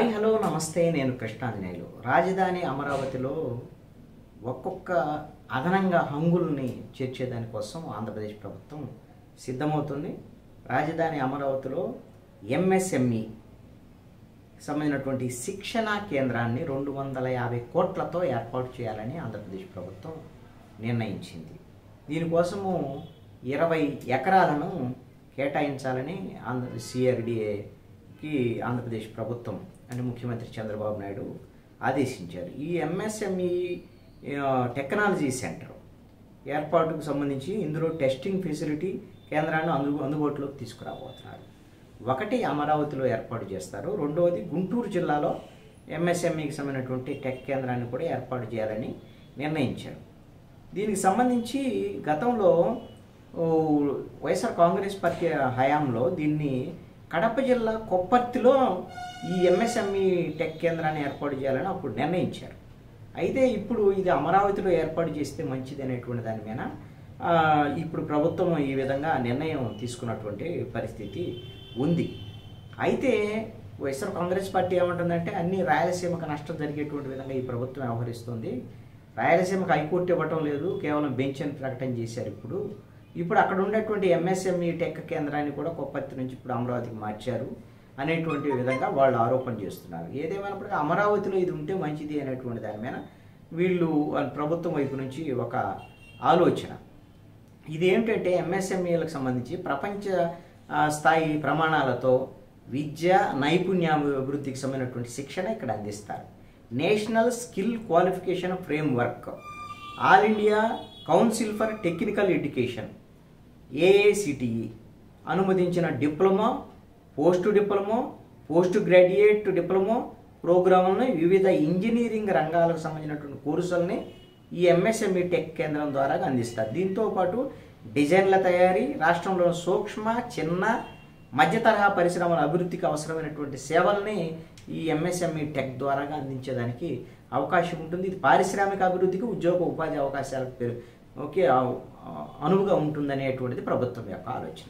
Hi hello నమస్తే, నేను కృష్ణాంజనేయులు. రాజధాని అమరావతిలో ఒక్కొక్క అదనంగా హంగుల్ని చేర్చేదానికోసం ఆంధ్రప్రదేశ్ ప్రభుత్వం సిద్ధమవుతుంది. రాజధాని అమరావతిలో ఎంఎస్ఎంఈ సంబంధించినటువంటి శిక్షణా కేంద్రాన్ని 250 కోట్లతో ఏర్పాటు చేయాలని ఆంధ్రప్రదేశ్ ప్రభుత్వం నిర్ణయించింది. దీనికోసము 20 ఎకరాలను కేటాయించాలని సిఆర్డీఏకి ఆంధ్రప్రదేశ్ ప్రభుత్వం అంటే ముఖ్యమంత్రి చంద్రబాబు నాయుడు ఆదేశించారు. ఈ ఎంఎస్ఎంఈ టెక్నాలజీ సెంటర్ ఏర్పాటుకు సంబంధించి ఇందులో టెస్టింగ్ ఫెసిలిటీ కేంద్రాన్ని అందుబాటులోకి తీసుకురాబోతున్నారు. ఒకటి అమరావతిలో ఏర్పాటు చేస్తారు, రెండవది గుంటూరు జిల్లాలో ఎంఎస్ఎంఈకి సంబంధించినటువంటి టెక్ కేంద్రాన్ని కూడా ఏర్పాటు చేయాలని నిర్ణయించారు. దీనికి సంబంధించి గతంలో వైఎస్ఆర్ కాంగ్రెస్ పార్టీ హయాంలో దీన్ని కడప జిల్లా కొప్పర్తిలో ఈ ఎంఎస్ఎంఈ టెక్ కేంద్రాన్ని ఏర్పాటు చేయాలని అప్పుడు నిర్ణయించారు. అయితే ఇప్పుడు ఇది అమరావతిలో ఏర్పాటు చేస్తే మంచిది అనేటువంటి దాని మీద ఇప్పుడు ప్రభుత్వం ఈ విధంగా నిర్ణయం తీసుకున్నటువంటి పరిస్థితి ఉంది. అయితే వైఎస్ఆర్ కాంగ్రెస్ పార్టీ ఏమంటుందంటే అన్ని రాయలసీమకు నష్టం జరిగేటువంటి విధంగా ఈ ప్రభుత్వం వ్యవహరిస్తుంది. రాయలసీమకు హైకోర్టు ఇవ్వటం లేదు, కేవలం బెంచ్ అని ప్రకటన చేశారు. ఇప్పుడు అక్కడ ఉన్నటువంటి ఎంఎస్ఎంఈ టెక్ కేంద్రాన్ని కూడా కొప్పర్తి నుంచి ఇప్పుడు అమరావతికి మార్చారు అనేటువంటి విధంగా వాళ్ళు ఆరోపణ చేస్తున్నారు. ఏదేమైనప్పటికీ అమరావతిలో ఇది ఉంటే మంచిది అనేటువంటి దాని మీద వీళ్ళు ప్రభుత్వం వైపు నుంచి ఒక ఆలోచన. ఇది ఏంటంటే ఎంఎస్ఎంఈలకు సంబంధించి ప్రపంచ స్థాయి ప్రమాణాలతో విద్య నైపుణ్యాభివృద్ధికి సంబంధించినటువంటి శిక్షణ ఇక్కడ అందిస్తారు. National skill qualification framework, all India council for technical education AICTE అనుమతించిన డిప్లొమా, పోస్ట్ గ్రాడ్యుయేట్ డిప్లొమా ప్రోగ్రాములను వివిధ ఇంజనీరింగ్ రంగాలకు సంబంధించినటువంటి కోర్సులని ఈ ఎంఎస్ఎంఈ టెక్ కేంద్రం ద్వారా అందిస్తారు. దీంతోపాటు డిజైన్ల తయారీ, రాష్ట్రంలో సూక్ష్మ, చిన్న, మధ్య తరహా పరిశ్రమల అభివృద్ధికి అవసరమైనటువంటి సేవల్ని ఈ ఎంఎస్ఎంఈ టెక్ ద్వారా అందించేదానికి అవకాశం ఉంటుంది. ఇది పారిశ్రామిక అభివృద్ధికి, ఉద్యోగ ఉపాధి అవకాశాలకు అనువుగా ఉంటుందనేటువంటిది ప్రభుత్వం యొక్క ఆలోచన.